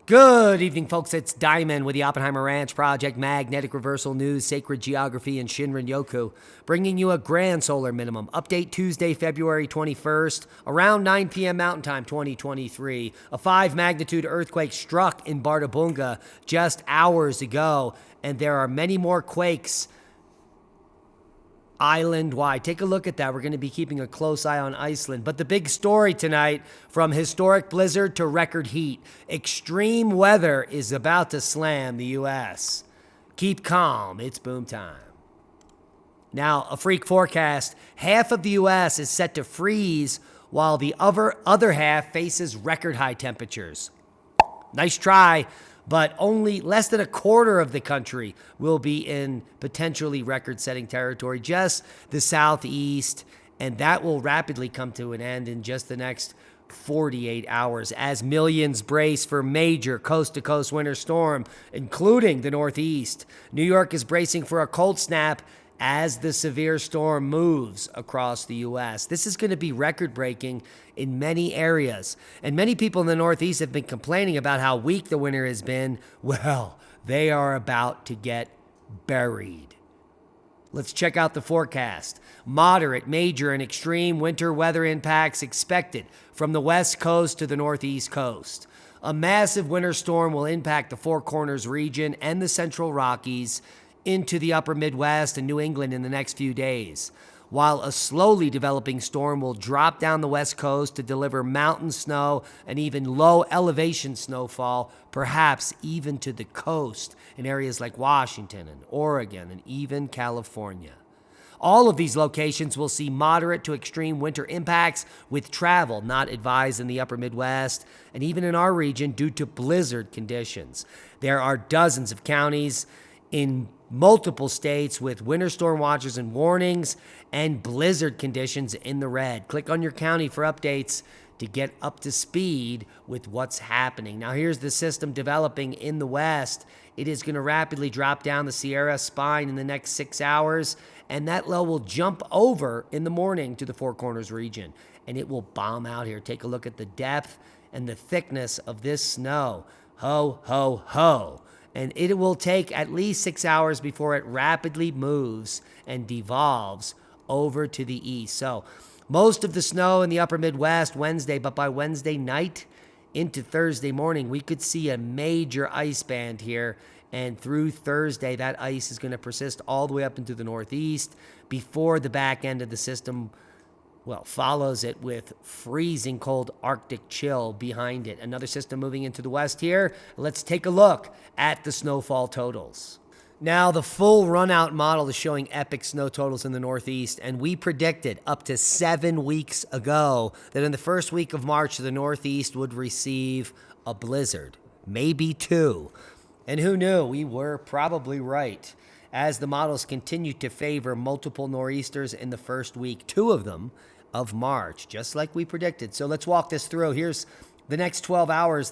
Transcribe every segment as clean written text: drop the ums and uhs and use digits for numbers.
Good evening, folks. It's Diamond with the Oppenheimer Ranch Project, Magnetic Reversal News, Sacred Geography, and Shinrin Yoku, bringing you a grand solar minimum. Update Tuesday, February 21st, around 9 p.m. Mountain Time 2023. A 5-magnitude earthquake struck in Bárðarbunga just hours ago, and there are many more quakes island-wide. Take a look at that. We're going to be keeping a close eye on Iceland. But the big story tonight, from historic blizzard to record heat, extreme weather is about to slam the U.S. Keep calm. It's boom time. Now, a freak forecast. Half of the U.S. is set to freeze while the other half faces record high temperatures. Nice try, but only less than a quarter of the country will be in potentially record-setting territory, just the southeast, and that will rapidly come to an end in just the next 48 hours as millions brace for major coast-to-coast winter storm, including the northeast. New York is bracing for a cold snap as the severe storm moves across the U.S. This is going to be record-breaking in many areas. And many people in the Northeast have been complaining about how weak the winter has been. Well, they are about to get buried. Let's check out the forecast. Moderate, major, and extreme winter weather impacts expected from the West Coast to the Northeast Coast. A massive winter storm will impact the Four Corners region and the Central Rockies into the upper Midwest and New England in the next few days, while a slowly developing storm will drop down the West Coast to deliver mountain snow and even low elevation snowfall, perhaps even to the coast in areas like Washington and Oregon and even California. All of these locations will see moderate to extreme winter impacts, with travel not advised in the upper Midwest and even in our region due to blizzard conditions. There are dozens of counties in multiple states with winter storm watches and warnings and blizzard conditions in the red. Click on your county for updates to get up to speed with what's happening. Now, here's the system developing in the west. It is going to rapidly drop down the Sierra spine in the next 6 hours, and that low will jump over in the morning to the Four Corners region, and it will bomb out here. Take a look at the depth and the thickness of this snow. Ho, ho, ho. And it will take at least 6 hours before it rapidly moves and devolves over to the east. So most of the snow in the upper Midwest Wednesday, but by Wednesday night into Thursday morning, we could see a major ice band here. And through Thursday, that ice is going to persist all the way up into the northeast before the back end of the system follows it with freezing cold Arctic chill behind it. Another system moving into the west here. Let's take a look at the snowfall totals. Now, the full run-out model is showing epic snow totals in the Northeast, and we predicted up to 7 weeks ago that in the first week of March, the Northeast would receive a blizzard, maybe 2. And who knew? We were probably right, as the models continue to favor multiple nor'easters in the first week, 2 of them, of March, just like we predicted. So let's walk this through. Here's the next 12 hours.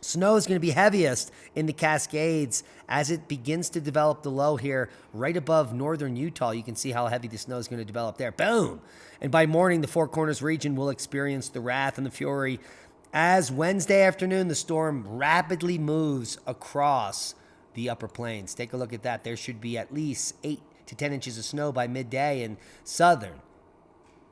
Snow is going to be heaviest in the Cascades as it begins to develop the low here right above northern Utah. You can see how heavy the snow is going to develop there. Boom! And by morning, the Four Corners region will experience the wrath and the fury as Wednesday afternoon, the storm rapidly moves across the upper plains. Take a look at that. There should be at least 8 to 10 inches of snow by midday in southern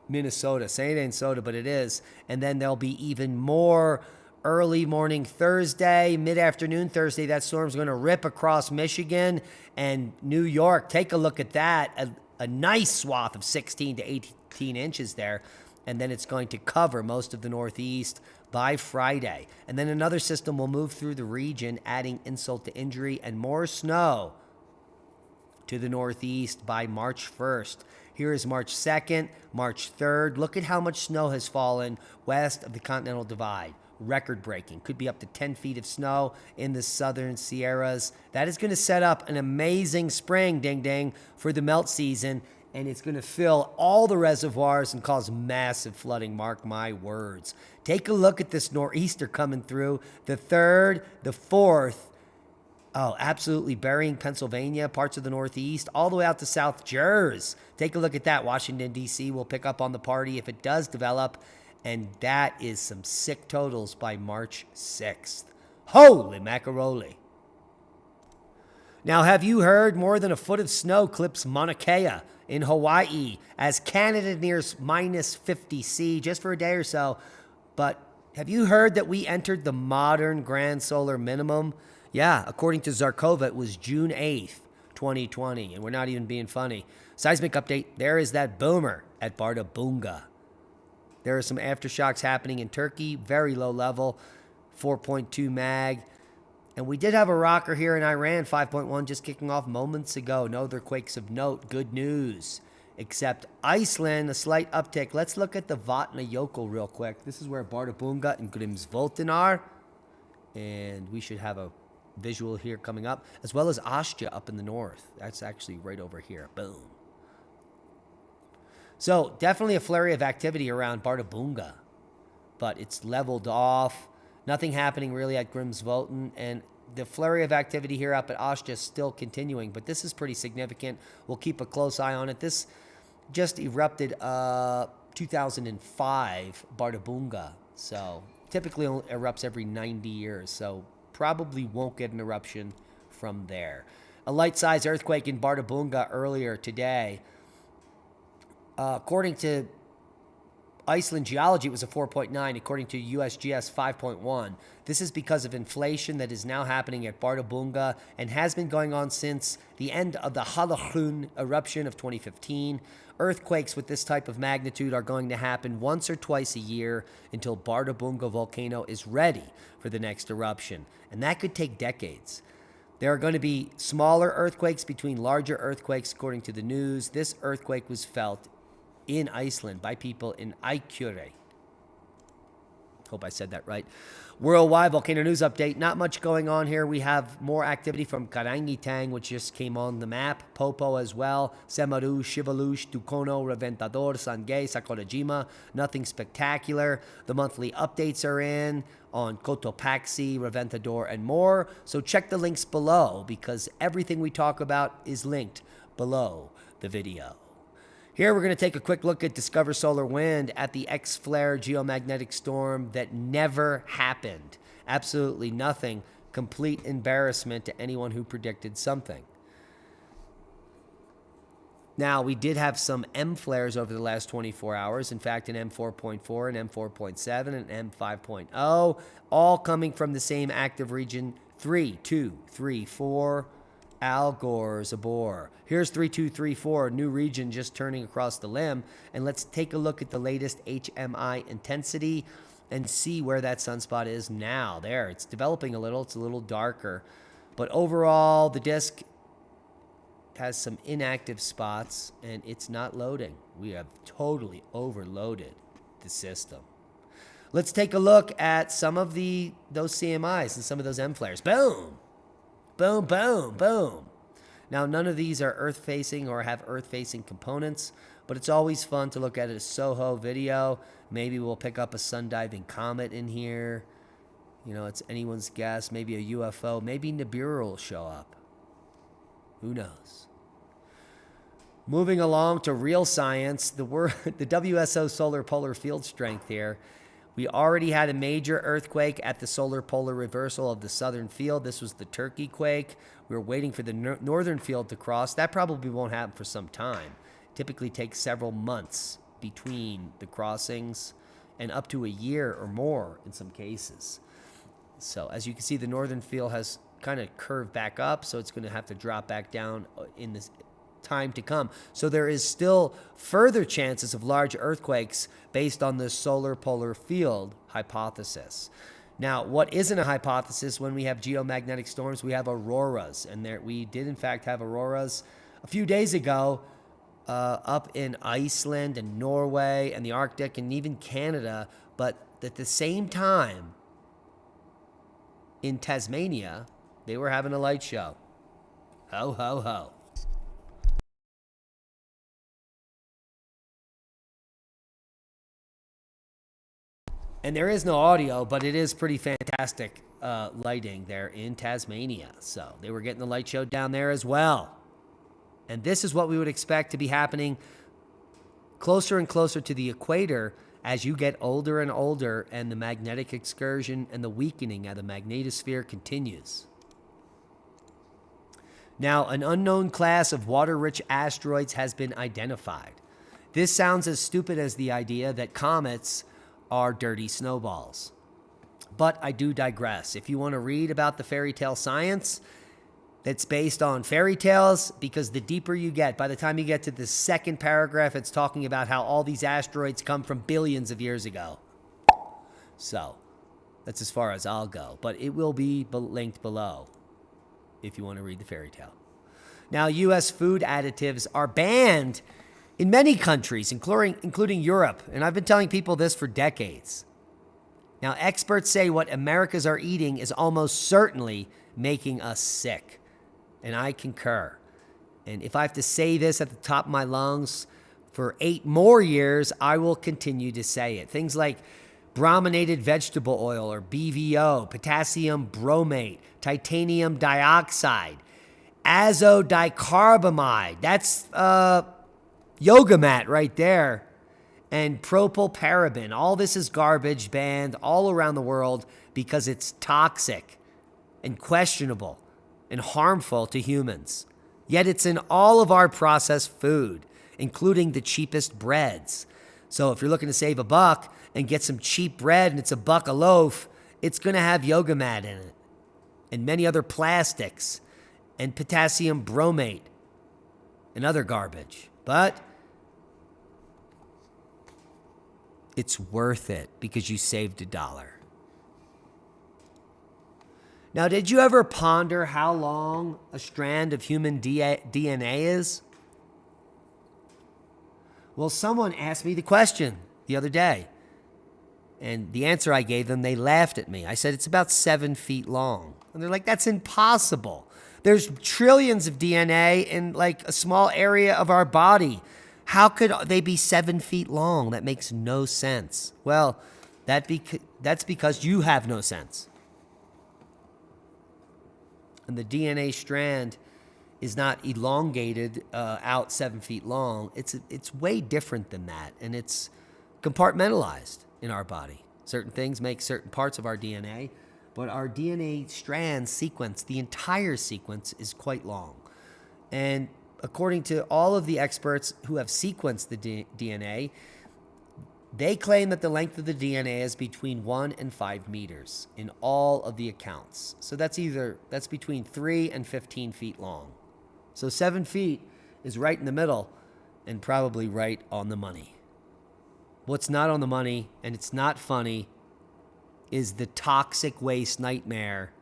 Minnesota. Say it ain't soda, but it is. And then there'll be even more early morning Thursday, mid-afternoon Thursday. That storm's going to rip across Michigan and New York. Take a look at that. A nice swath of 16 to 18 inches there. And then it's going to cover most of the Northeast by Friday. And then another system will move through the region, adding insult to injury and more snow to the Northeast by March 1st. Here is March 2nd, March 3rd. Look at how much snow has fallen west of the Continental Divide. Record-breaking. Could be up to 10 feet of snow in the southern Sierras. That is going to set up an amazing spring, ding-ding, for the melt season, and it's going to fill all the reservoirs and cause massive flooding, mark my words. Take a look at this nor'easter coming through. The 3rd, the 4th, absolutely burying Pennsylvania, parts of the Northeast, all the way out to South Jersey. Take a look at that. Washington, D.C. will pick up on the party if it does develop, and that is some sick totals by March 6th. Holy macaroni. Now, have you heard more than a foot of snow clips Mauna Kea in Hawaii as Canada nears minus 50 C just for a day or so? But have you heard that we entered the modern grand solar minimum? Yeah, according to Zarkova, it was June 8th, 2020, and we're not even being funny. Seismic update, there is that boomer at Bárðarbunga. There are some aftershocks happening in Turkey, very low level, 4.2 mag. And we did have a rocker here in Iran, 5.1, just kicking off moments ago. No other quakes of note. Good news. Except Iceland, a slight uptick. Let's look at the Vatnajökull real quick. This is where Bárðarbunga and Grímsvötn are. And we should have a visual here coming up, as well as Austria up in the north. That's actually right over here. Boom. So definitely a flurry of activity around Bárðarbunga. But it's leveled off. Nothing happening really at Grímsvötn, and the flurry of activity here up at Austria is still continuing, but this is pretty significant. We'll keep a close eye on it. This just erupted 2005 Bárðarbunga, so typically only erupts every 90 years, so probably won't get an eruption from there. A light-size earthquake in Bárðarbunga earlier today. According to Iceland geology, it was a 4.9. According to USGS, 5.1. This is because of inflation that is now happening at Bárðarbunga and has been going on since the end of the Hallahun eruption of 2015. Earthquakes with this type of magnitude are going to happen once or twice a year until Bárðarbunga volcano is ready for the next eruption. And that could take decades. There are going to be smaller earthquakes between larger earthquakes, according to the news. This earthquake was felt in Iceland by people in Akureyri. Hope I said that right. Worldwide volcano news update. Not much going on here. We have more activity from Karangitang, which just came on the map. Popo as well. Semaru, Shivalush, Tukono, Reventador, Sangay, Sakurajima. Nothing spectacular. The monthly updates are in on Cotopaxi, Reventador, and more. So check the links below because everything we talk about is linked below the video. Here we're going to take a quick look at Discover Solar Wind at the X-Flare geomagnetic storm that never happened. Absolutely nothing. Complete embarrassment to anyone who predicted something. Now, we did have some M flares over the last 24 hours. In fact, an M4.4, an M4.7, an M5.0, all coming from the same active region 3, 2, 3, 4. Al Gore's Abor. Here's 3234, new region just turning across the limb. And let's take a look at the latest HMI intensity and see where that sunspot is now. There, it's developing a little. It's a little darker. But overall, the disk has some inactive spots, and it's not loading. We have totally overloaded the system. Let's take a look at some of those CMIs and some of those M flares. Boom! Boom, boom, boom. Now, none of these are Earth-facing or have Earth-facing components, but it's always fun to look at a SOHO video. Maybe we'll pick up a sun-diving comet in here. You know, it's anyone's guess. Maybe a UFO. Maybe Nibiru will show up. Who knows? Moving along to real science, the WSO solar polar field strength here. We already had a major earthquake at the solar polar reversal of the southern field. This was the Turkey quake. We were waiting for the northern field to cross. That probably won't happen for some time. It typically takes several months between the crossings and up to a year or more in some cases. So as you can see, the northern field has kind of curved back up, so it's going to have to drop back down in this time to come. So there is still further chances of large earthquakes based on the solar polar field hypothesis. Now, what isn't a hypothesis when we have geomagnetic storms? We have auroras, and we did in fact have auroras a few days ago up in Iceland and Norway and the Arctic and even Canada, but at the same time in Tasmania, they were having a light show. Ho, ho, ho. And there is no audio, but it is pretty fantastic lighting there in Tasmania. So they were getting the light show down there as well. And this is what we would expect to be happening closer and closer to the equator as you get older and older and the magnetic excursion and the weakening of the magnetosphere continues. Now, an unknown class of water-rich asteroids has been identified. This sounds as stupid as the idea that comets are dirty snowballs. But I do digress. If you want to read about the fairy tale science that's based on fairy tales, because the deeper you get, by the time you get to the second paragraph, it's talking about how all these asteroids come from billions of years ago. So that's as far as I'll go. But it will be linked below if you want to read the fairy tale. Now, U.S. food additives are banned in many countries, including Europe. And I've been telling people this for decades. Now, experts say what Americans are eating is almost certainly making us sick. And I concur. And if I have to say this at the top of my lungs for 8 more years, I will continue to say it. Things like brominated vegetable oil, or BVO, potassium bromate, titanium dioxide, azodicarbamide. That's yoga mat right there. And propylparaben. All this is garbage, banned all around the world because it's toxic and questionable and harmful to humans. Yet it's in all of our processed food, including the cheapest breads. So if you're looking to save a buck and get some cheap bread and it's $1 a loaf, it's going to have yoga mat in it and many other plastics and potassium bromate and other garbage. But it's worth it because you saved $1. Now, did you ever ponder how long a strand of human DNA is? Well, someone asked me the question the other day, and the answer I gave them, they laughed at me. I said, it's about 7 feet long. And they're like, that's impossible. There's trillions of DNA in like a small area of our body. How could they be 7 feet long? That makes no sense. Well, that's because you have no sense. And the DNA strand is not elongated out 7 feet long. It's way different than that, and it's compartmentalized in our body. Certain things make certain parts of our DNA, but our DNA strand sequence, the entire sequence, is quite long. And according to all of the experts who have sequenced the DNA, they claim that the length of the DNA is between 1 and 5 meters in all of the accounts. So that's between 3 and 15 feet long. So 7 feet is right in the middle and probably right on the money. What's not on the money, and it's not funny, is the toxic waste nightmare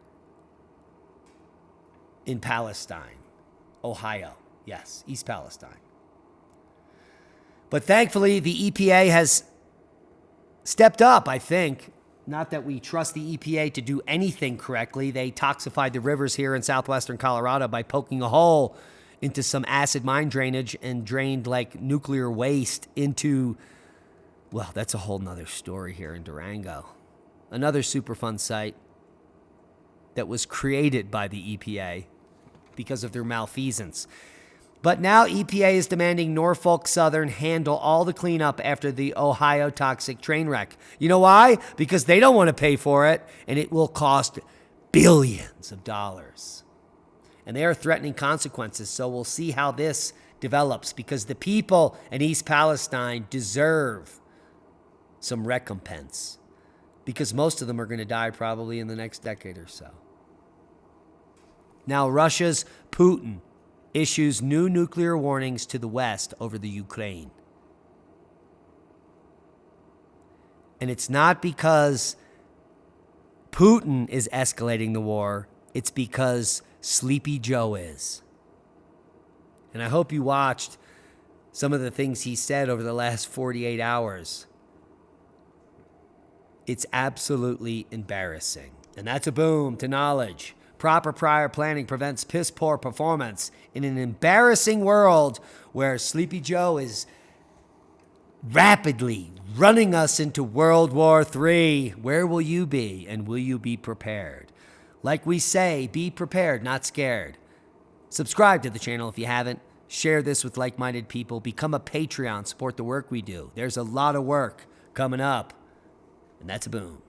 in Palestine, Ohio. Yes, East Palestine. But thankfully, the EPA has stepped up, I think. Not that we trust the EPA to do anything correctly. They toxified the rivers here in southwestern Colorado by poking a hole into some acid mine drainage and drained like nuclear waste into, well, that's a whole nother story here in Durango. Another Superfund site that was created by the EPA because of their malfeasance. But now EPA is demanding Norfolk Southern handle all the cleanup after the Ohio toxic train wreck. You know why? Because they don't want to pay for it, and it will cost billions of dollars. And they are threatening consequences, so we'll see how this develops, because the people in East Palestine deserve some recompense, because most of them are going to die probably in the next decade or so. Now, Russia's Putin issues new nuclear warnings to the West over the Ukraine. And it's not because Putin is escalating the war, it's because Sleepy Joe is. And I hope you watched some of the things he said over the last 48 hours. It's absolutely embarrassing. And that's a boom to knowledge. Proper prior planning prevents piss-poor performance in an embarrassing world where Sleepy Joe is rapidly running us into World War III. Where will you be, and will you be prepared? Like we say, be prepared, not scared. Subscribe to the channel if you haven't. Share this with like-minded people. Become a Patreon. Support the work we do. There's a lot of work coming up. And that's a boom.